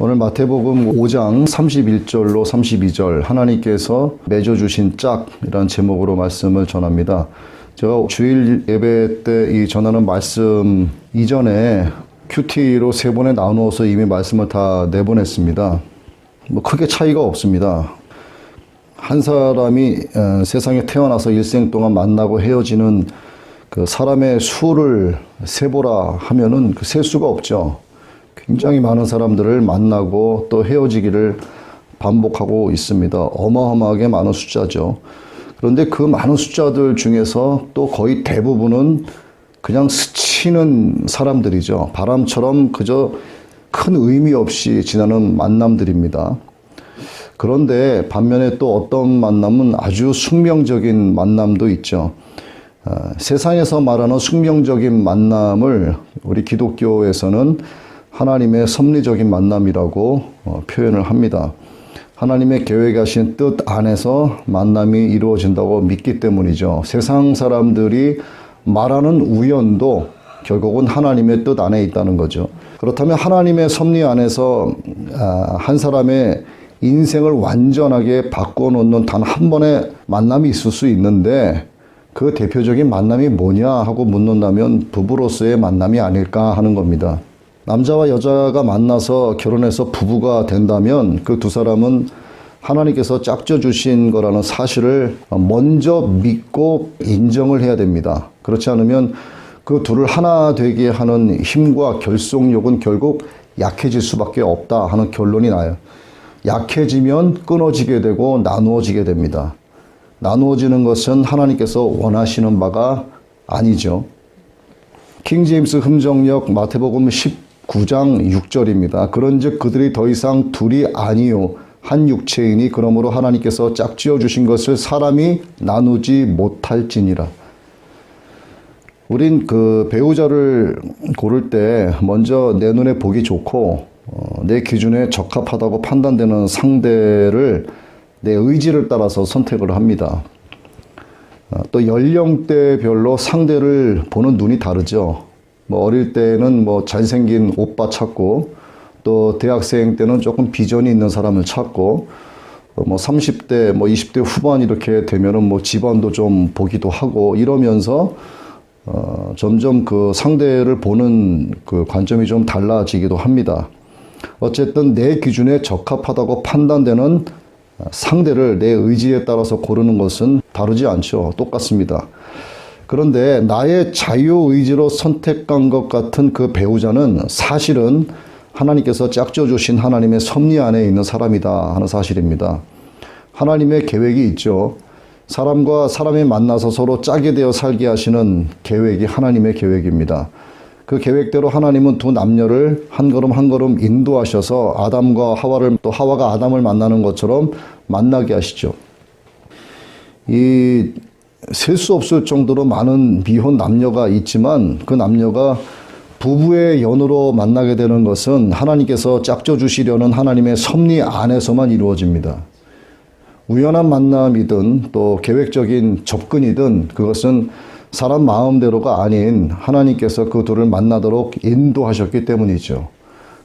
오늘 마태복음 5장 31절로 32절 하나님께서 맺어주신 짝이라는 제목으로 말씀을 전합니다. 제가 주일 예배 때 이 전하는 말씀 이전에 큐티로 3번에 나누어서 이미 말씀을 다 내보냈습니다. 뭐 크게 차이가 없습니다. 한 사람이 세상에 태어나서 일생 동안 만나고 헤어지는 그 사람의 수를 세보라 하면은 그 셀 수가 없죠. 굉장히 많은 사람들을 만나고 또 헤어지기를 반복하고 있습니다. 어마어마하게 많은 숫자죠. 그런데 그 많은 숫자들 중에서 또 거의 대부분은 그냥 스치는 사람들이죠. 바람처럼 그저 큰 의미 없이 지나는 만남들입니다. 그런데 반면에 또 어떤 만남은 아주 숙명적인 만남도 있죠. 세상에서 말하는 숙명적인 만남을 우리 기독교에서는 하나님의 섭리적인 만남이라고 표현을 합니다. 하나님의 계획하신 뜻 안에서 만남이 이루어진다고 믿기 때문이죠. 세상 사람들이 말하는 우연도 결국은 하나님의 뜻 안에 있다는 거죠. 그렇다면 하나님의 섭리 안에서 한 사람의 인생을 완전하게 바꿔놓는 단 한 번의 만남이 있을 수 있는데 그 대표적인 만남이 뭐냐 하고 묻는다면 부부로서의 만남이 아닐까 하는 겁니다. 남자와 여자가 만나서 결혼해서 부부가 된다면 그 두 사람은 하나님께서 짝져 주신 거라는 사실을 먼저 믿고 인정을 해야 됩니다. 그렇지 않으면 그 둘을 하나 되게 하는 힘과 결속력은 결국 약해질 수밖에 없다 하는 결론이 나요. 약해지면 끊어지게 되고 나누어지게 됩니다. 나누어지는 것은 하나님께서 원하시는 바가 아니죠. 킹제임스 흠정역 마태복음 19장 6절입니다. 그런즉 그들이 더 이상 둘이 아니요 한 육체이니 그러므로 하나님께서 짝지어 주신 것을 사람이 나누지 못할지니라. 우린 그 배우자를 고를 때 먼저 내 눈에 보기 좋고 내 기준에 적합하다고 판단되는 상대를 내 의지를 따라서 선택을 합니다. 또 연령대별로 상대를 보는 눈이 다르죠. 뭐 어릴 때는 뭐 잘생긴 오빠 찾고 또 대학생 때는 조금 비전이 있는 사람을 찾고 뭐 30대 뭐 20대 후반 이렇게 되면은 뭐 집안도 좀 보기도 하고 이러면서 점점 그 상대를 보는 그 관점이 좀 달라지기도 합니다. 어쨌든 내 기준에 적합하다고 판단되는 상대를 내 의지에 따라서 고르는 것은 다르지 않죠. 똑같습니다. 그런데 나의 자유의지로 선택한 것 같은 그 배우자는 사실은 하나님께서 짝져 주신 하나님의 섭리 안에 있는 사람이다 하는 사실입니다. 하나님의 계획이 있죠. 사람과 사람이 만나서 서로 짝이 되어 살게 하시는 계획이 하나님의 계획입니다. 그 계획대로 하나님은 두 남녀를 한 걸음 한 걸음 인도하셔서 아담과 하와를 또 하와가 아담을 만나는 것처럼 만나게 하시죠. 이 셀 수 없을 정도로 많은 미혼 남녀가 있지만 그 남녀가 부부의 연으로 만나게 되는 것은 하나님께서 짝져 주시려는 하나님의 섭리 안에서만 이루어집니다. 우연한 만남이든 또 계획적인 접근이든 그것은 사람 마음대로가 아닌 하나님께서 그 둘을 만나도록 인도하셨기 때문이죠.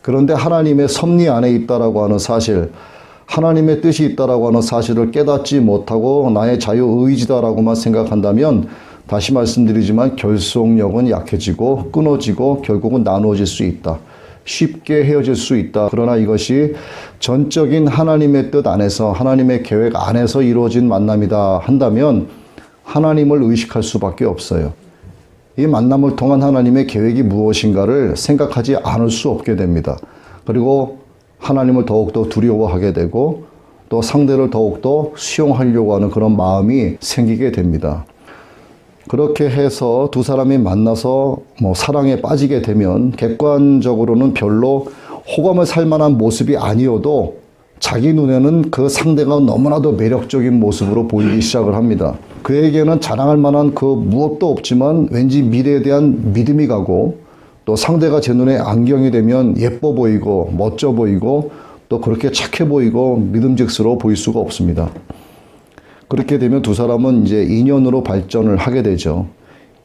그런데 하나님의 섭리 안에 있다라고 하는 사실, 하나님의 뜻이 있다라고 하는 사실을 깨닫지 못하고 나의 자유의지다라고만 생각한다면 다시 말씀드리지만 결속력은 약해지고 끊어지고 결국은 나누어질 수 있다. 쉽게 헤어질 수 있다. 그러나 이것이 전적인 하나님의 뜻 안에서 하나님의 계획 안에서 이루어진 만남이다 한다면 하나님을 의식할 수밖에 없어요. 이 만남을 통한 하나님의 계획이 무엇인가를 생각하지 않을 수 없게 됩니다. 그리고 하나님을 더욱더 두려워하게 되고 또 상대를 더욱더 수용하려고 하는 그런 마음이 생기게 됩니다. 그렇게 해서 두 사람이 만나서 사랑에 빠지게 되면 객관적으로는 별로 호감을 살 만한 모습이 아니어도 자기 눈에는 그 상대가 너무나도 매력적인 모습으로 보이기 시작을 합니다. 그에게는 자랑할 만한 그 무엇도 없지만 왠지 미래에 대한 믿음이 가고 또 상대가 제 눈에 안경이 되면 예뻐 보이고 멋져 보이고 또 그렇게 착해 보이고 믿음직스러워 보일 수가 없습니다. 그렇게 되면 두 사람은 이제 인연으로 발전을 하게 되죠.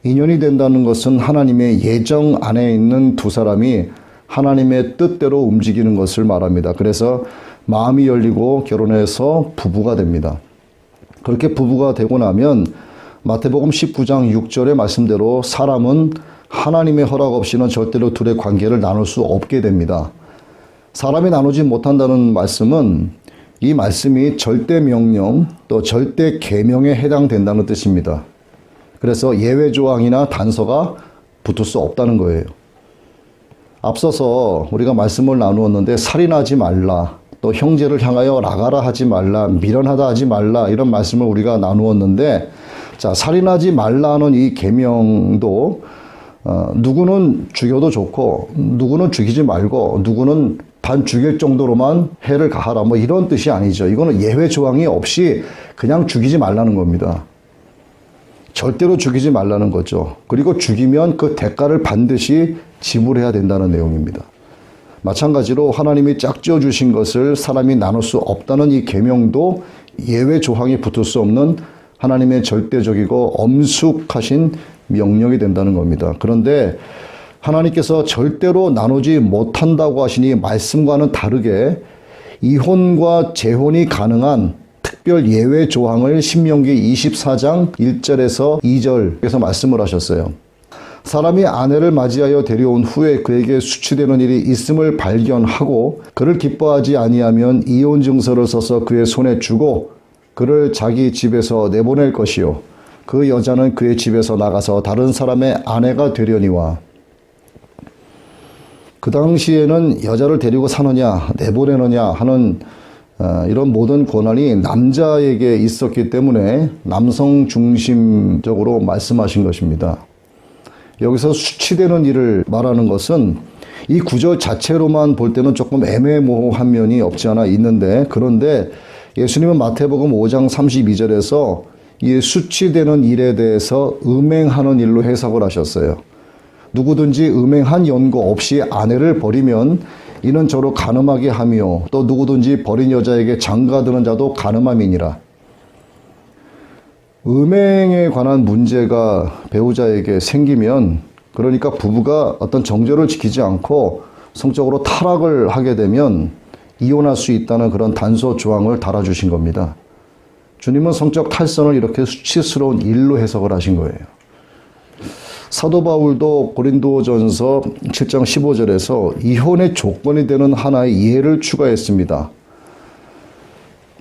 인연이 된다는 것은 하나님의 예정 안에 있는 두 사람이 하나님의 뜻대로 움직이는 것을 말합니다. 그래서 마음이 열리고 결혼해서 부부가 됩니다. 그렇게 부부가 되고 나면 마태복음 19장 6절의 말씀대로 사람은 하나님의 허락 없이는 절대로 둘의 관계를 나눌 수 없게 됩니다. 사람이 나누지 못한다는 말씀은 이 말씀이 절대 명령 또 절대 계명에 해당된다는 뜻입니다. 그래서 예외 조항이나 단서가 붙을 수 없다는 거예요. 앞서서 우리가 말씀을 나누었는데 살인하지 말라, 또 형제를 향하여 나가라 하지 말라, 미련하다 하지 말라 이런 말씀을 우리가 나누었는데 자, 살인하지 말라는 이 계명도 누구는 죽여도 좋고 누구는 죽이지 말고 누구는 반 죽일 정도로만 해를 가하라 뭐 이런 뜻이 아니죠. 이거는 예외 조항이 없이 그냥 죽이지 말라는 겁니다. 절대로 죽이지 말라는 거죠. 그리고 죽이면 그 대가를 반드시 지불해야 된다는 내용입니다. 마찬가지로 하나님이 짝지어 주신 것을 사람이 나눌 수 없다는 이 계명도 예외 조항이 붙을 수 없는 하나님의 절대적이고 엄숙하신 명령이 된다는 겁니다. 그런데 하나님께서 절대로 나누지 못한다고 하시니 말씀과는 다르게 이혼과 재혼이 가능한 특별 예외 조항을 신명기 24장 1절에서 2절에서 말씀을 하셨어요. 사람이 아내를 맞이하여 데려온 후에 그에게 수치되는 일이 있음을 발견하고 그를 기뻐하지 아니하면 이혼 증서를 써서 그의 손에 주고 그를 자기 집에서 내보낼 것이요 그 여자는 그의 집에서 나가서 다른 사람의 아내가 되려니와. 그 당시에는 여자를 데리고 사느냐 내보내느냐 하는 이런 모든 권한이 남자에게 있었기 때문에 남성 중심적으로 말씀하신 것입니다. 여기서 수치되는 일을 말하는 것은 이 구절 자체로만 볼 때는 조금 애매모호한 면이 없지 않아 있는데 그런데 예수님은 마태복음 5장 32절에서 이 수치되는 일에 대해서 음행하는 일로 해석을 하셨어요. 누구든지 음행한 연고 없이 아내를 버리면 이는 저로 간음하게 하며 또 누구든지 버린 여자에게 장가드는 자도 간음함이니라. 음행에 관한 문제가 배우자에게 생기면 그러니까 부부가 어떤 정절을 지키지 않고 성적으로 타락을 하게 되면 이혼할 수 있다는 그런 단서 조항을 달아주신 겁니다. 주님은 성적 탈선을 이렇게 수치스러운 일로 해석을 하신 거예요. 사도 바울도 고린도전서 7장 15절에서 이혼의 조건이 되는 하나의 예를 추가했습니다.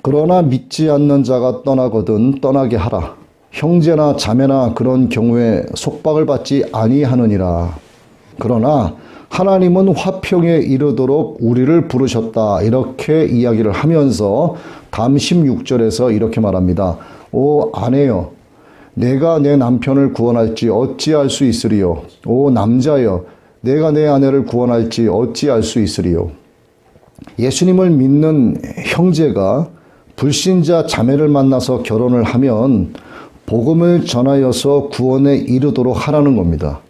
그러나 믿지 않는 자가 떠나거든 떠나게 하라. 형제나 자매나 그런 경우에 속박을 받지 아니하느니라. 그러나 하나님은 화평에 이르도록 우리를 부르셨다. 이렇게 이야기를 하면서 다음 16절에서 이렇게 말합니다. 오 아내여 내가 내 남편을 구원할지 어찌할 수 있으리요. 오 남자여 내가 내 아내를 구원할지 어찌할 수 있으리요. 예수님을 믿는 형제가 불신자 자매를 만나서 결혼을 하면 복음을 전하여서 구원에 이르도록 하라는 겁니다.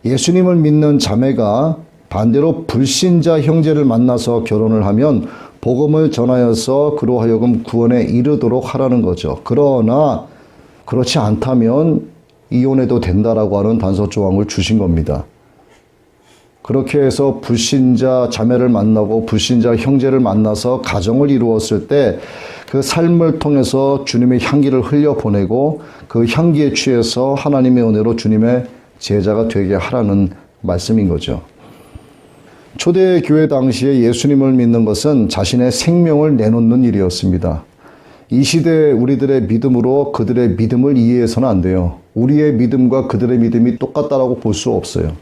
예수님을 믿는 자매가 반대로 불신자 형제를 만나서 결혼을 하면 복음을 전하여서 그로 하여금 구원에 이르도록 하라는 거죠. 그러나 그렇지 않다면 이혼해도 된다라고 하는 단서 조항을 주신 겁니다. 그렇게 해서 불신자 자매를 만나고 불신자 형제를 만나서 가정을 이루었을 때 그 삶을 통해서 주님의 향기를 흘려보내고 그 향기에 취해서 하나님의 은혜로 주님의 제자가 되게 하라는 말씀인 거죠. 초대교회 당시에 예수님을 믿는 것은 자신의 생명을 내놓는 일이었습니다. 이 시대 우리들의 믿음으로 그들의 믿음을 이해해서는 안 돼요. 우리의 믿음과 그들의 믿음이 똑같다라고 볼 수 없어요.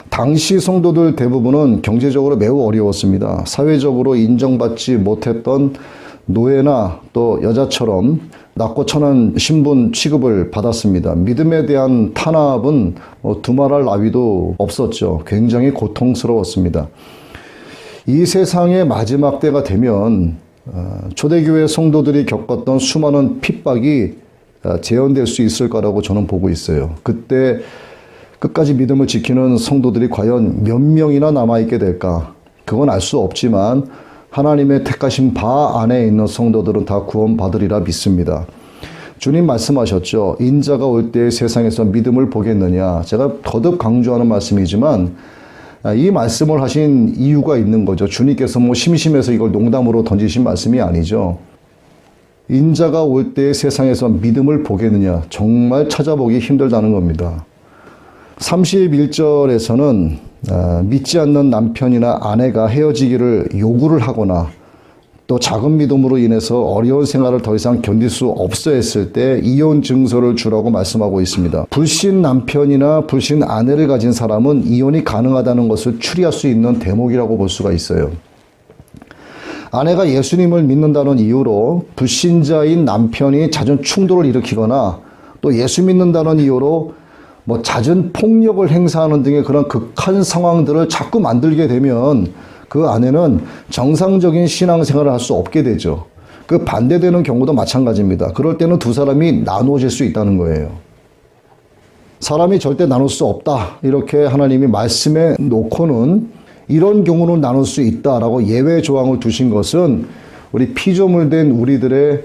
당시 성도들 대부분은 경제적으로 매우 어려웠습니다. 사회적으로 인정받지 못했던 노예나 또 여자처럼 낮고 천한 신분 취급을 받았습니다. 믿음에 대한 탄압은 두말할 나위도 없었죠. 굉장히 고통스러웠습니다. 이 세상의 마지막 때가 되면 초대교회 성도들이 겪었던 수많은 핍박이 재현될 수 있을 거라고 저는 보고 있어요. 그때 끝까지 믿음을 지키는 성도들이 과연 몇 명이나 남아있게 될까? 그건 알 수 없지만 하나님의 택하신 바 안에 있는 성도들은 다 구원받으리라 믿습니다. 주님 말씀하셨죠. 인자가 올 때 세상에서 믿음을 보겠느냐. 제가 거듭 강조하는 말씀이지만 이 말씀을 하신 이유가 있는 거죠. 주님께서 뭐 심심해서 이걸 농담으로 던지신 말씀이 아니죠. 인자가 올 때 세상에서 믿음을 보겠느냐, 정말 찾아보기 힘들다는 겁니다. 31절에서는 믿지 않는 남편이나 아내가 헤어지기를 요구를 하거나 또 작은 믿음으로 인해서 어려운 생활을 더 이상 견딜 수 없어 했을 때 이혼 증서를 주라고 말씀하고 있습니다. 불신 남편이나 불신 아내를 가진 사람은 이혼이 가능하다는 것을 추리할 수 있는 대목이라고 볼 수가 있어요. 아내가 예수님을 믿는다는 이유로 불신자인 남편이 잦은 충돌을 일으키거나 또 예수 믿는다는 이유로 뭐 잦은 폭력을 행사하는 등의 그런 극한 상황들을 자꾸 만들게 되면 그 아내는 정상적인 신앙생활을 할 수 없게 되죠. 그 반대되는 경우도 마찬가지입니다. 그럴 때는 두 사람이 나누어질 수 있다는 거예요. 사람이 절대 나눌 수 없다, 이렇게 하나님이 말씀해 놓고는 이런 경우는 나눌 수 있다라고 예외 조항을 두신 것은 우리 피조물 된 우리들의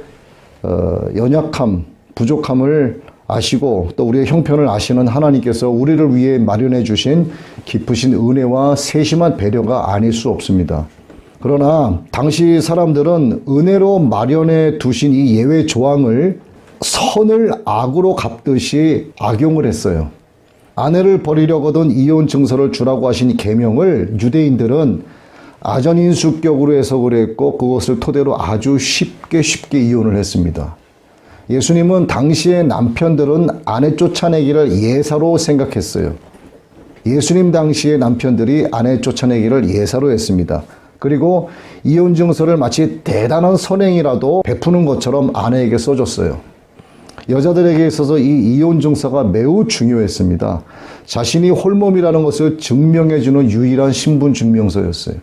연약함, 부족함을 아시고 또 우리의 형편을 아시는 하나님께서 우리를 위해 마련해 주신 깊으신 은혜와 세심한 배려가 아닐 수 없습니다. 그러나 당시 사람들은 은혜로 마련해 두신 이 예외 조항을 선을 악으로 갚듯이 악용을 했어요. 아내를 버리려거든 이혼 증서를 주라고 하신 계명을 유대인들은 아전인수격으로 해석을 했고 그것을 토대로 아주 쉽게 이혼을 했습니다. 예수님은 당시의 남편들은 아내 쫓아내기를 예사로 생각했어요. 예수님 당시의 남편들이 아내 쫓아내기를 예사로 했습니다. 그리고 이혼 증서를 마치 대단한 선행이라도 베푸는 것처럼 아내에게 써줬어요. 여자들에게 있어서 이 이혼 증서가 매우 중요했습니다. 자신이 홀몸이라는 것을 증명해주는 유일한 신분 증명서였어요.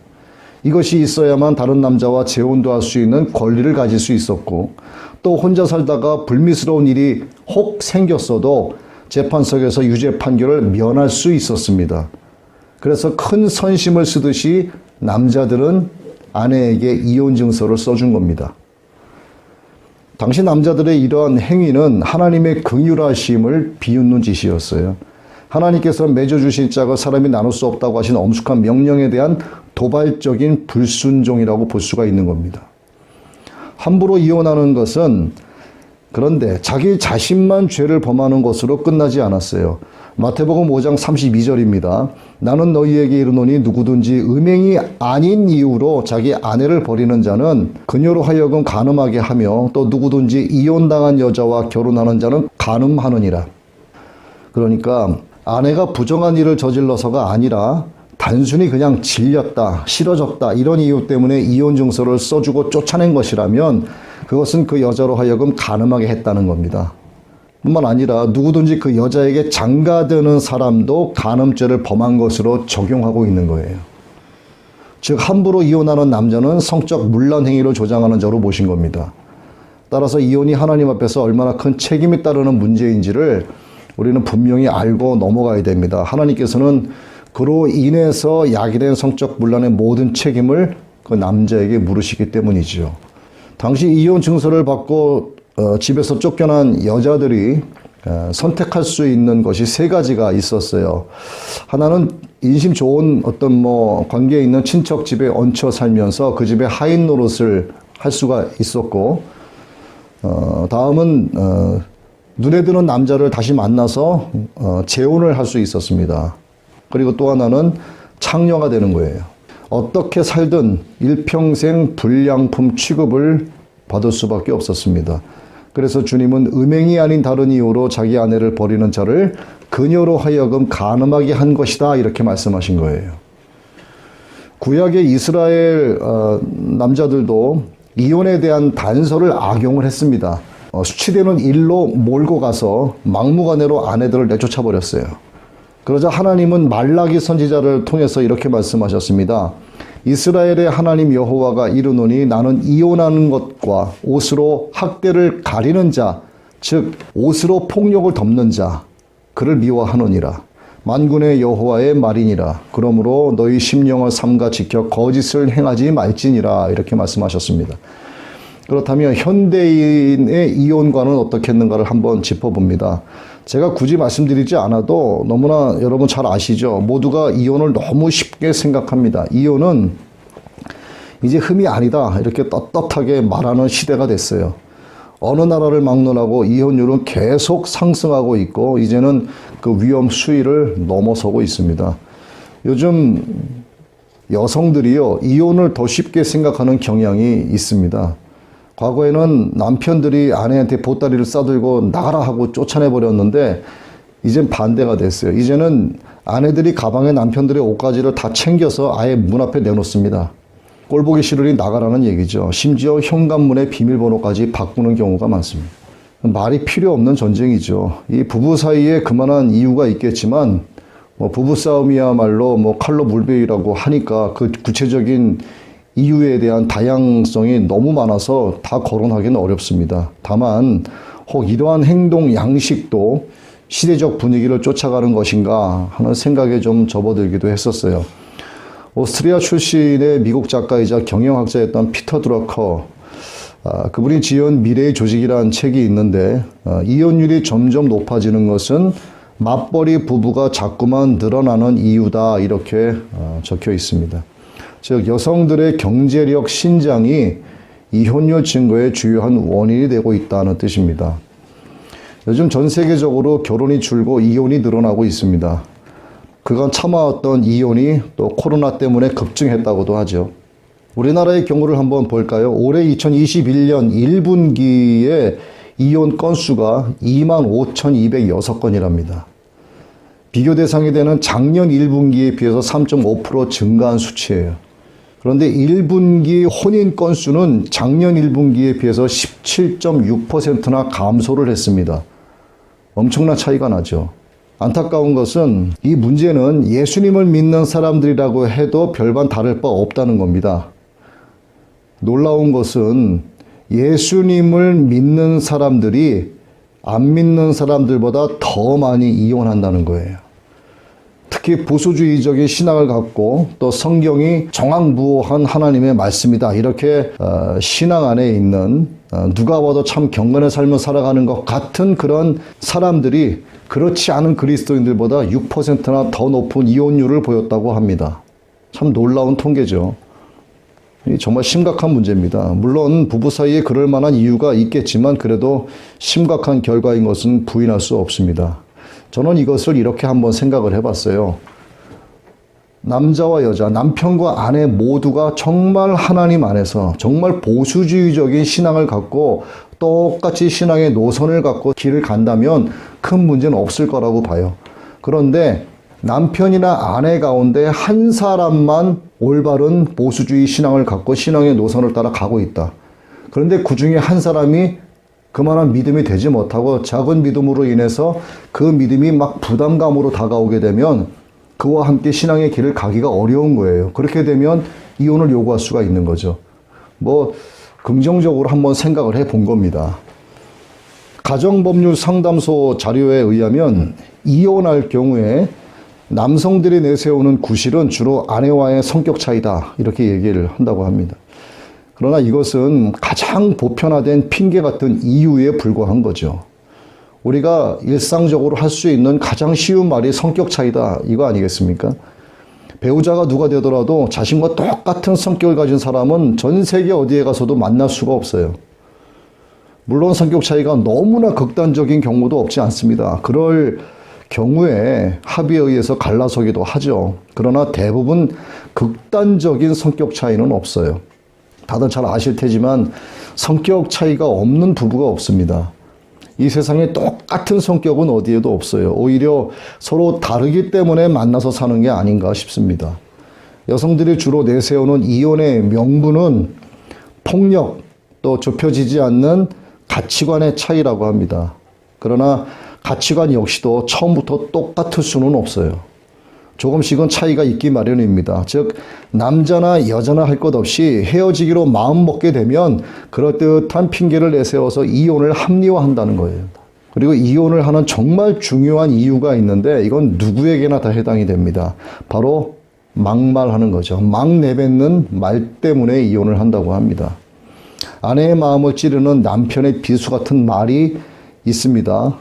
이것이 있어야만 다른 남자와 재혼도 할 수 있는 권리를 가질 수 있었고 또 혼자 살다가 불미스러운 일이 혹 생겼어도 재판석에서 유죄 판결을 면할 수 있었습니다. 그래서 큰 선심을 쓰듯이 남자들은 아내에게 이혼 증서를 써준 겁니다. 당시 남자들의 이러한 행위는 하나님의 긍휼하심을 비웃는 짓이었어요. 하나님께서 맺어주신 짝을 사람이 나눌 수 없다고 하신 엄숙한 명령에 대한 도발적인 불순종이라고 볼 수가 있는 겁니다. 함부로 이혼하는 것은 그런데 자기 자신만 죄를 범하는 것으로 끝나지 않았어요. 마태복음 5장 32절입니다. 나는 너희에게 이르노니 누구든지 음행이 아닌 이유로 자기 아내를 버리는 자는 그녀로 하여금 간음하게 하며 또 누구든지 이혼당한 여자와 결혼하는 자는 간음하느니라. 그러니까 아내가 부정한 일을 저질러서가 아니라 단순히 그냥 질렸다, 싫어졌다 이런 이유 때문에 이혼 증서를 써주고 쫓아낸 것이라면 그것은 그 여자로 하여금 간음하게 했다는 겁니다. 뿐만 아니라 누구든지 그 여자에게 장가드는 사람도 간음죄를 범한 것으로 적용하고 있는 거예요. 즉 함부로 이혼하는 남자는 성적 문란 행위를 조장하는 자로 보신 겁니다. 따라서 이혼이 하나님 앞에서 얼마나 큰 책임이 따르는 문제인지를 우리는 분명히 알고 넘어가야 됩니다. 하나님께서는 그로 인해서 야기된 성적 문란의 모든 책임을 그 남자에게 물으시기 때문이죠. 당시 이혼 증서를 받고 집에서 쫓겨난 여자들이 선택할 수 있는 것이 세 가지가 있었어요. 하나는 인심 좋은 어떤 관계에 있는 친척 집에 얹혀 살면서 그 집에 하인 노릇을 할 수가 있었고, 다음은 눈에 드는 남자를 다시 만나서 재혼을 할 수 있었습니다. 그리고 또 하나는 창녀가 되는 거예요. 어떻게 살든 일평생 불량품 취급을 받을 수밖에 없었습니다. 그래서 주님은 음행이 아닌 다른 이유로 자기 아내를 버리는 자를 그녀로 하여금 간음하게 한 것이다 이렇게 말씀하신 거예요. 구약의 이스라엘 남자들도 이혼에 대한 단서를 악용을 했습니다. 수치되는 일로 몰고 가서 막무가내로 아내들을 내쫓아버렸어요. 그러자 하나님은 말라기 선지자를 통해서 이렇게 말씀하셨습니다. 이스라엘의 하나님 여호와가 이르노니 나는 이혼하는 것과 옷으로 학대를 가리는 자, 즉 옷으로 폭력을 덮는 자, 그를 미워하노니라. 만군의 여호와의 말이니라. 그러므로 너희 심령을 삼가 지켜 거짓을 행하지 말지니라. 이렇게 말씀하셨습니다. 그렇다면 현대인의 이혼관은 어떻겠는가를 한번 짚어봅니다. 제가 굳이 말씀드리지 않아도 너무나 여러분 잘 아시죠? 모두가 이혼을 너무 쉽게 생각합니다. 이혼은 이제 흠이 아니다 이렇게 떳떳하게 말하는 시대가 됐어요. 어느 나라를 막론하고 이혼율은 계속 상승하고 있고 이제는 그 위험 수위를 넘어서고 있습니다. 요즘 여성들이요, 이혼을 더 쉽게 생각하는 경향이 있습니다. 과거에는 남편들이 아내한테 보따리를 싸들고 나가라 하고 쫓아내버렸는데 이젠 반대가 됐어요. 이제는 아내들이 가방에 남편들의 옷가지를 다 챙겨서 아예 문 앞에 내놓습니다. 꼴보기 싫으니 나가라는 얘기죠. 심지어 현관문의 비밀번호까지 바꾸는 경우가 많습니다. 말이 필요 없는 전쟁이죠. 이 부부 사이에 그만한 이유가 있겠지만 부부싸움이야말로 칼로 물베이라고 하니까 그 구체적인 이유에 대한 다양성이 너무 많아서 다 거론하기는 어렵습니다. 다만 혹 이러한 행동 양식도 시대적 분위기를 쫓아가는 것인가 하는 생각에 좀 접어들기도 했었어요. 오스트리아 출신의 미국 작가이자 경영학자였던 피터 드러커, 그분이 지은 미래의 조직이라는 책이 있는데 이혼율이 점점 높아지는 것은 맞벌이 부부가 자꾸만 늘어나는 이유다 이렇게 적혀 있습니다. 즉 여성들의 경제력 신장이 이혼율 증가의 주요한 원인이 되고 있다는 뜻입니다. 요즘 전 세계적으로 결혼이 줄고 이혼이 늘어나고 있습니다. 그간 참아왔던 이혼이 또 코로나 때문에 급증했다고도 하죠. 우리나라의 경우를 한번 볼까요? 올해 2021년 1분기에 이혼 건수가 25,206건이랍니다. 비교 대상이 되는 작년 1분기에 비해서 3.5% 증가한 수치예요. 그런데 1분기 혼인 건수는 작년 1분기에 비해서 17.6%나 감소를 했습니다. 엄청난 차이가 나죠. 안타까운 것은 이 문제는 예수님을 믿는 사람들이라고 해도 별반 다를 바 없다는 겁니다. 놀라운 것은 예수님을 믿는 사람들이 안 믿는 사람들보다 더 많이 이혼한다는 거예요. 특히 보수주의적인 신앙을 갖고 또 성경이 정확무오한 하나님의 말씀이다 이렇게 신앙 안에 있는 누가 봐도 참 경건의 삶을 살아가는 것 같은 그런 사람들이 그렇지 않은 그리스도인들보다 6%나 더 높은 이혼율을 보였다고 합니다. 참 놀라운 통계죠. 정말 심각한 문제입니다. 물론 부부 사이에 그럴 만한 이유가 있겠지만 그래도 심각한 결과인 것은 부인할 수 없습니다. 저는 이것을 이렇게 한번 생각을 해봤어요. 남자와 여자, 남편과 아내 모두가 정말 하나님 안에서 정말 보수주의적인 신앙을 갖고 똑같이 신앙의 노선을 갖고 길을 간다면 큰 문제는 없을 거라고 봐요. 그런데 남편이나 아내 가운데 한 사람만 올바른 보수주의 신앙을 갖고 신앙의 노선을 따라 가고 있다. 그런데 그 중에 한 사람이 그만한 믿음이 되지 못하고 작은 믿음으로 인해서 그 믿음이 막 부담감으로 다가오게 되면 그와 함께 신앙의 길을 가기가 어려운 거예요. 그렇게 되면 이혼을 요구할 수가 있는 거죠. 긍정적으로 한번 생각을 해본 겁니다. 가정법률 상담소 자료에 의하면 이혼할 경우에 남성들이 내세우는 구실은 주로 아내와의 성격 차이다 이렇게 얘기를 한다고 합니다. 그러나 이것은 가장 보편화된 핑계 같은 이유에 불과한 거죠. 우리가 일상적으로 할 수 있는 가장 쉬운 말이 성격 차이다 이거 아니겠습니까? 배우자가 누가 되더라도 자신과 똑같은 성격을 가진 사람은 전 세계 어디에 가서도 만날 수가 없어요. 물론 성격 차이가 너무나 극단적인 경우도 없지 않습니다. 그럴 경우에 합의에 의해서 갈라서기도 하죠. 그러나 대부분 극단적인 성격 차이는 없어요. 다들 잘 아실 테지만 성격 차이가 없는 부부가 없습니다. 이 세상에 똑같은 성격은 어디에도 없어요. 오히려 서로 다르기 때문에 만나서 사는 게 아닌가 싶습니다. 여성들이 주로 내세우는 이혼의 명분은 폭력, 또 좁혀지지 않는 가치관의 차이라고 합니다. 그러나 가치관 역시도 처음부터 똑같을 수는 없어요. 조금씩은 차이가 있기 마련입니다. 즉 남자나 여자나 할 것 없이 헤어지기로 마음먹게 되면 그럴듯한 핑계를 내세워서 이혼을 합리화한다는 거예요. 그리고 이혼을 하는 정말 중요한 이유가 있는데 이건 누구에게나 다 해당이 됩니다. 바로 막말하는 거죠. 막 내뱉는 말 때문에 이혼을 한다고 합니다. 아내의 마음을 찌르는 남편의 비수 같은 말이 있습니다.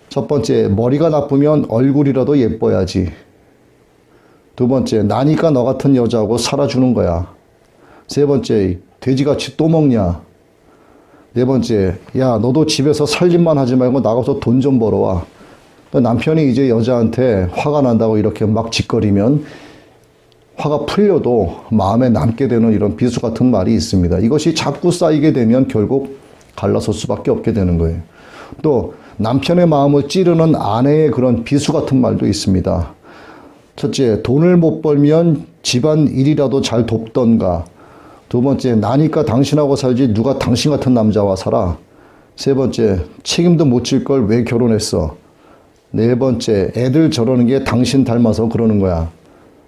첫 번째, 머리가 나쁘면 얼굴이라도 예뻐야지. 두 번째, 나니까 너 같은 여자하고 살아주는 거야. 세 번째, 돼지같이 또 먹냐. 네 번째, 야, 너도 집에서 살림만 하지 말고 나가서 돈 좀 벌어와. 남편이 이제 여자한테 화가 난다고 이렇게 막 짓거리면 화가 풀려도 마음에 남게 되는 이런 비수 같은 말이 있습니다. 이것이 자꾸 쌓이게 되면 결국 갈라설 수밖에 없게 되는 거예요. 또 남편의 마음을 찌르는 아내의 그런 비수 같은 말도 있습니다. 첫째, 돈을 못 벌면 집안 일이라도 잘 돕던가. 두 번째, 나니까 당신하고 살지 누가 당신 같은 남자와 살아. 세 번째, 책임도 못 질 걸 왜 결혼했어. 네 번째, 애들 저러는 게 당신 닮아서 그러는 거야.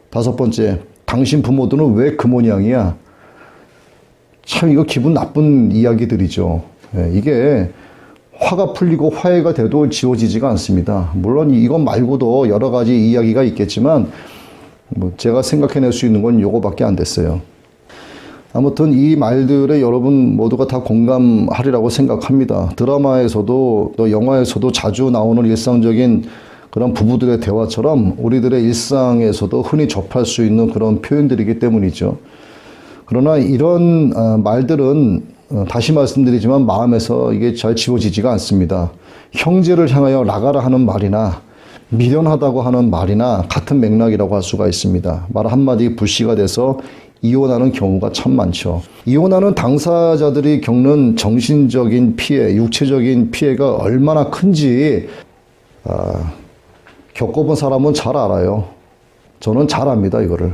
다섯 번째, 당신 부모들은 왜 그 모양이야. 참 이거 기분 나쁜 이야기들이죠. 이게 화가 풀리고 화해가 돼도 지워지지가 않습니다. 물론 이것 말고도 여러 가지 이야기가 있겠지만 제가 생각해낼 수 있는 건 요거밖에 안 됐어요. 아무튼 이 말들에 여러분 모두가 다 공감하리라고 생각합니다. 드라마에서도 또 영화에서도 자주 나오는 일상적인 그런 부부들의 대화처럼 우리들의 일상에서도 흔히 접할 수 있는 그런 표현들이기 때문이죠. 그러나 이런 말들은 다시 말씀드리지만 마음에서 이게 잘 지워지지가 않습니다. 형제를 향하여 나가라 하는 말이나 미련하다고 하는 말이나 같은 맥락이라고 할 수가 있습니다. 말 한마디 불씨가 돼서 이혼하는 경우가 참 많죠. 이혼하는 당사자들이 겪는 정신적인 피해, 육체적인 피해가 얼마나 큰지 겪어본 사람은 잘 알아요. 저는 잘 압니다, 이거를.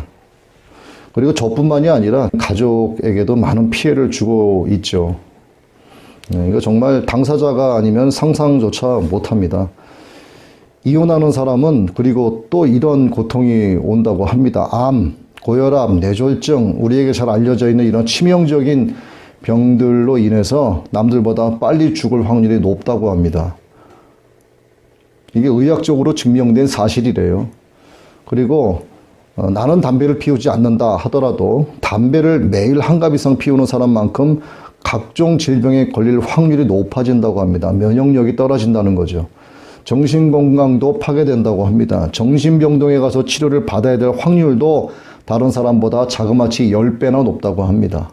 그리고 저뿐만이 아니라 가족에게도 많은 피해를 주고 있죠. 이거 정말 당사자가 아니면 상상조차 못합니다. 이혼하는 사람은 그리고 또 이런 고통이 온다고 합니다. 암, 고혈압, 뇌졸중, 우리에게 잘 알려져 있는 이런 치명적인 병들로 인해서 남들보다 빨리 죽을 확률이 높다고 합니다. 이게 의학적으로 증명된 사실이래요. 그리고 나는 담배를 피우지 않는다 하더라도 담배를 매일 한 갑 이상 피우는 사람만큼 각종 질병에 걸릴 확률이 높아진다고 합니다. 면역력이 떨어진다는 거죠. 정신건강도 파괴된다고 합니다. 정신병동에 가서 치료를 받아야 될 확률도 다른 사람보다 자그마치 10배나 높다고 합니다.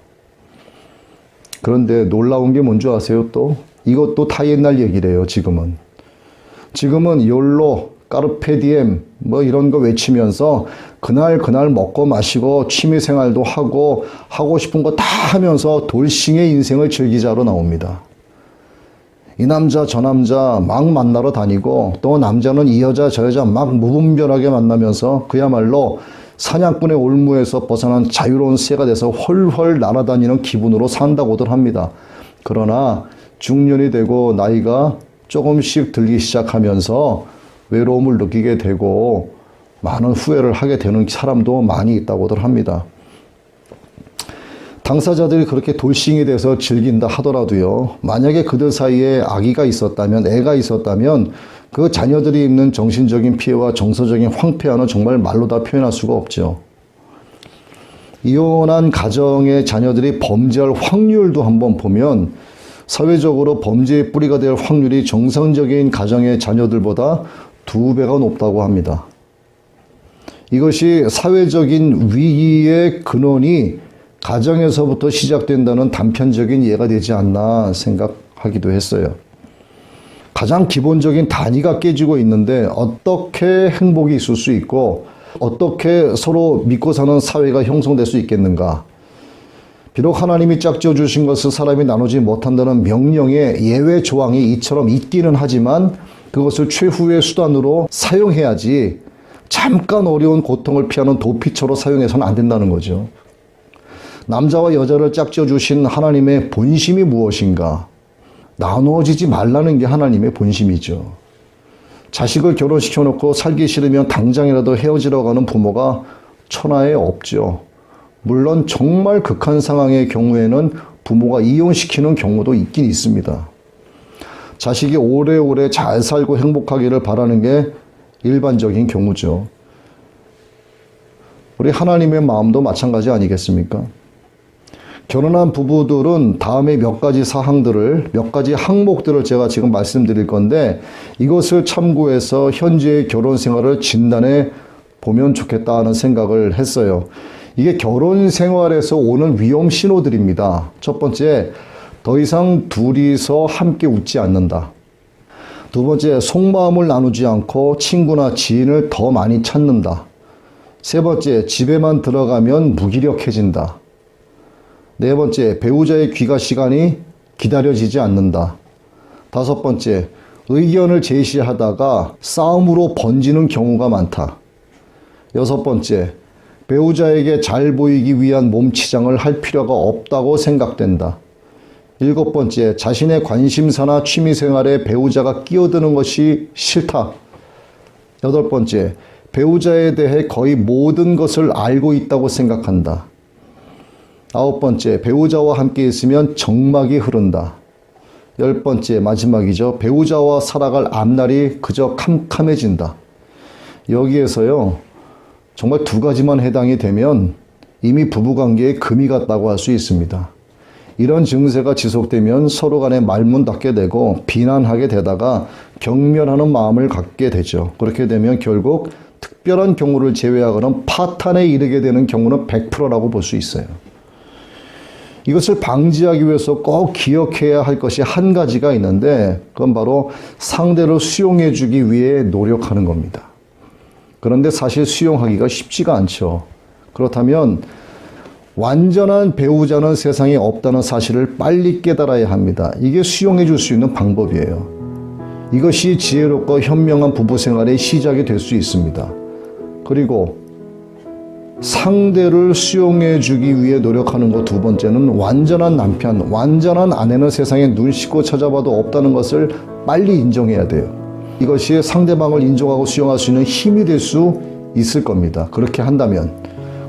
그런데 놀라운 게 뭔지 아세요 또? 이것도 다 옛날 얘기래요, 지금은. 지금은 욜로, 까르페디엠 뭐 이런 거 외치면서 그날 먹고 마시고 취미생활도 하고 싶은 거 다 하면서 돌싱의 인생을 즐기자로 나옵니다. 이 남자 저 남자 막 만나러 다니고 또 남자는 이 여자 저 여자 막 무분별하게 만나면서 그야말로 사냥꾼의 올무에서 벗어난 자유로운 새가 돼서 헐헐 날아다니는 기분으로 산다고들 합니다. 그러나 중년이 되고 나이가 조금씩 들기 시작하면서 외로움을 느끼게 되고 많은 후회를 하게 되는 사람도 많이 있다고들 합니다. 당사자들이 그렇게 돌싱이 돼서 즐긴다 하더라도요, 만약에 그들 사이에 아기가 있었다면, 애가 있었다면 그 자녀들이 입는 정신적인 피해와 정서적인 황폐화는 정말 말로 다 표현할 수가 없죠. 이혼한 가정의 자녀들이 범죄할 확률도 한번 보면 사회적으로 범죄의 뿌리가 될 확률이 정상적인 가정의 자녀들보다 2배가 높다고 합니다. 이것이 사회적인 위기의 근원이 가정에서부터 시작된다는 단편적인 예가 되지 않나 생각하기도 했어요. 가장 기본적인 단위가 깨지고 있는데 어떻게 행복이 있을 수 있고 어떻게 서로 믿고 사는 사회가 형성될 수 있겠는가. 비록 하나님이 짝지어 주신 것을 사람이 나누지 못한다는 명령의 예외 조항이 이처럼 있기는 하지만 그것을 최후의 수단으로 사용해야지 잠깐 어려운 고통을 피하는 도피처로 사용해서는 안 된다는 거죠. 남자와 여자를 짝지어 주신 하나님의 본심이 무엇인가? 나누어지지 말라는 게 하나님의 본심이죠. 자식을 결혼시켜 놓고 살기 싫으면 당장이라도 헤어지려고 하는 부모가 천하에 없죠. 물론 정말 극한 상황의 경우에는 부모가 이혼시키는 경우도 있긴 있습니다. 자식이 오래오래 잘 살고 행복하기를 바라는 게 일반적인 경우죠. 우리 하나님의 마음도 마찬가지 아니겠습니까? 결혼한 부부들은 다음에 몇 가지 사항들을, 몇 가지 항목들을 제가 지금 말씀드릴 건데 이것을 참고해서 현재의 결혼 생활을 진단해 보면 좋겠다 하는 생각을 했어요. 이게 결혼 생활에서 오는 위험 신호들입니다. 첫 번째, 더 이상 둘이서 함께 웃지 않는다. 두 번째, 속마음을 나누지 않고 친구나 지인을 더 많이 찾는다. 세 번째, 집에만 들어가면 무기력해진다. 네 번째, 배우자의 귀가 시간이 기다려지지 않는다. 다섯 번째, 의견을 제시하다가 싸움으로 번지는 경우가 많다. 여섯 번째, 배우자에게 잘 보이기 위한 몸치장을 할 필요가 없다고 생각된다. 일곱 번째, 자신의 관심사나 취미생활에 배우자가 끼어드는 것이 싫다. 여덟 번째, 배우자에 대해 거의 모든 것을 알고 있다고 생각한다. 아홉 번째, 배우자와 함께 있으면 정막이 흐른다. 열 번째, 마지막이죠. 배우자와 살아갈 앞날이 그저 캄캄해진다. 여기에서요, 정말 두 가지만 해당이 되면 이미 부부관계에 금이 갔다고 할 수 있습니다. 이런 증세가 지속되면 서로 간에 말문 닫게 되고 비난하게 되다가 경멸하는 마음을 갖게 되죠. 그렇게 되면 결국 특별한 경우를 제외하고는 파탄에 이르게 되는 경우는 100%라고 볼 수 있어요. 이것을 방지하기 위해서 꼭 기억해야 할 것이 한 가지가 있는데 그건 바로 상대를 수용해 주기 위해 노력하는 겁니다. 그런데 사실 수용하기가 쉽지가 않죠. 그렇다면 완전한 배우자는 세상에 없다는 사실을 빨리 깨달아야 합니다. 이게 수용해 줄 수 있는 방법이에요. 이것이 지혜롭고 현명한 부부 생활의 시작이 될 수 있습니다. 그리고 상대를 수용해 주기 위해 노력하는 것 두 번째는 완전한 남편, 완전한 아내는 세상에 눈 씻고 찾아봐도 없다는 것을 빨리 인정해야 돼요. 이것이 상대방을 인정하고 수용할 수 있는 힘이 될 수 있을 겁니다. 그렇게 한다면.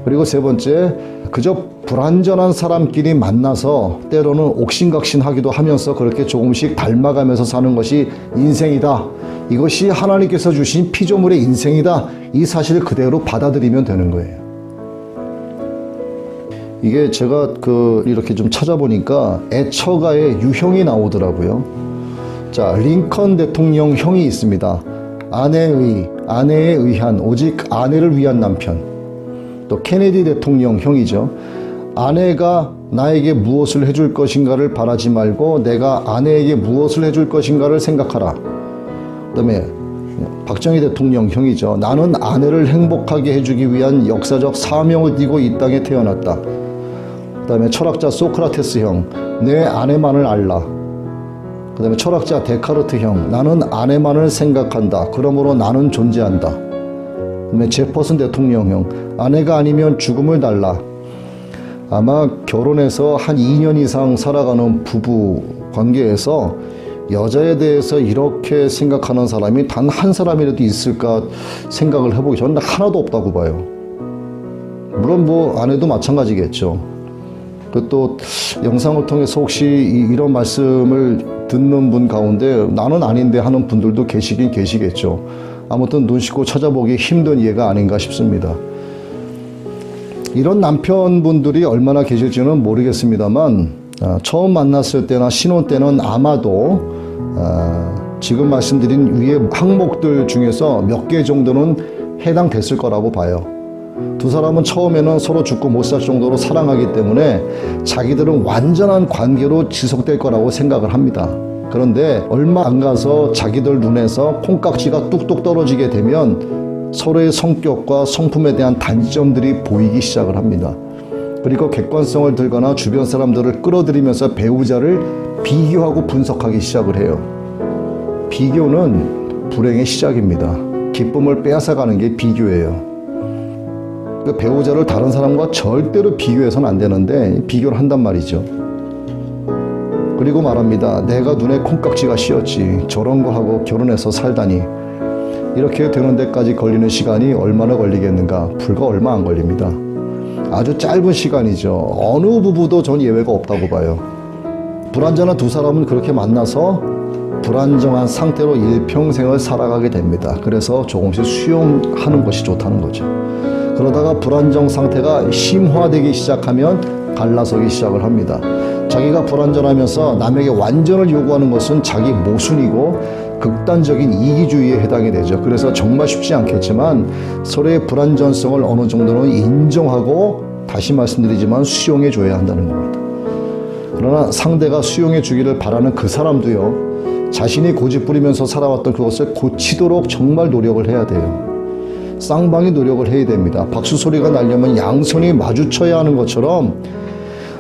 그리고 세 번째, 그저 불완전한 사람끼리 만나서 때로는 옥신각신하기도 하면서 그렇게 조금씩 닮아가면서 사는 것이 인생이다. 이것이 하나님께서 주신 피조물의 인생이다. 이 사실을 그대로 받아들이면 되는 거예요. 이게 제가 이렇게 좀 찾아보니까 애처가의 유형이 나오더라고요. 자, 링컨 대통령 형이 있습니다. 아내에 의한 오직 아내를 위한 남편. 또 케네디 대통령 형이죠. 아내가 나에게 무엇을 해줄 것인가를 바라지 말고 내가 아내에게 무엇을 해줄 것인가를 생각하라. 그다음에 박정희 대통령 형이죠. 나는 아내를 행복하게 해주기 위한 역사적 사명을 띠고 이 땅에 태어났다. 그다음에 철학자 소크라테스 형, 내 아내만을 알라. 그다음에 철학자 데카르트 형, 나는 아내만을 생각한다. 그러므로 나는 존재한다. 그다음에 제퍼슨 대통령 형, 아내가 아니면 죽음을 달라. 아마 결혼해서 한 2년 이상 살아가는 부부 관계에서 여자에 대해서 이렇게 생각하는 사람이 단 한 사람이라도 있을까 생각을 해보기 저는 하나도 없다고 봐요. 물론 아내도 마찬가지겠죠. 또 영상을 통해서 혹시 이런 말씀을 듣는 분 가운데 나는 아닌데 하는 분들도 계시긴 계시겠죠. 아무튼 눈 씻고 찾아보기 힘든 예가 아닌가 싶습니다. 이런 남편분들이 얼마나 계실지는 모르겠습니다만 처음 만났을 때나 신혼 때는 아마도 지금 말씀드린 위의 항목들 중에서 몇 개 정도는 해당됐을 거라고 봐요. 두 사람은 처음에는 서로 죽고 못 살 정도로 사랑하기 때문에 자기들은 완전한 관계로 지속될 거라고 생각을 합니다. 그런데 얼마 안 가서 자기들 눈에서 콩깍지가 뚝뚝 떨어지게 되면 서로의 성격과 성품에 대한 단점들이 보이기 시작을 합니다. 그리고 객관성을 들거나 주변 사람들을 끌어들이면서 배우자를 비교하고 분석하기 시작을 해요. 비교는 불행의 시작입니다. 기쁨을 빼앗아가는 게 비교예요. 그 배우자를 다른 사람과 절대로 비교해서는 안 되는데 비교를 한단 말이죠. 그리고 말합니다. 내가 눈에 콩깍지가 씌었지. 저런 거 하고 결혼해서 살다니. 이렇게 되는 데까지 걸리는 시간이 얼마나 걸리겠는가? 불과 얼마 안 걸립니다. 아주 짧은 시간이죠. 어느 부부도 전 예외가 없다고 봐요. 불완전한 두 사람은 그렇게 만나서 불안정한 상태로 일평생을 살아가게 됩니다. 그래서 조금씩 수용하는 것이 좋다는 거죠. 그러다가 불안정 상태가 심화되기 시작하면 갈라서기 시작을 합니다. 자기가 불완전하면서 남에게 완전을 요구하는 것은 자기 모순이고 극단적인 이기주의에 해당이 되죠. 그래서 정말 쉽지 않겠지만 서로의 불완전성을 어느 정도는 인정하고 다시 말씀드리지만 수용해 줘야 한다는 겁니다. 그러나 상대가 수용해 주기를 바라는 그 사람도요, 자신이 고집부리면서 살아왔던 그것을 고치도록 정말 노력을 해야 돼요. 쌍방이 노력을 해야 됩니다. 박수 소리가 나려면 양손이 마주쳐야 하는 것처럼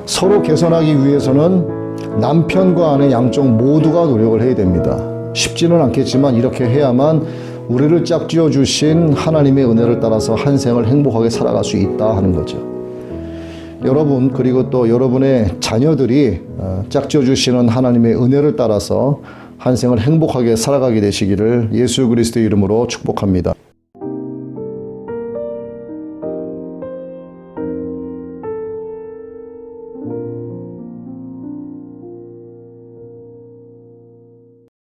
서로 개선하기 위해서는 남편과 아내 양쪽 모두가 노력을 해야 됩니다. 쉽지는 않겠지만 이렇게 해야만 우리를 짝지어 주신 하나님의 은혜를 따라서 한 생을 행복하게 살아갈 수 있다 하는 거죠. 여러분, 그리고 또 여러분의 자녀들이 짝지어 주시는 하나님의 은혜를 따라서 한 생을 행복하게 살아가게 되시기를 예수 그리스도의 이름으로 축복합니다.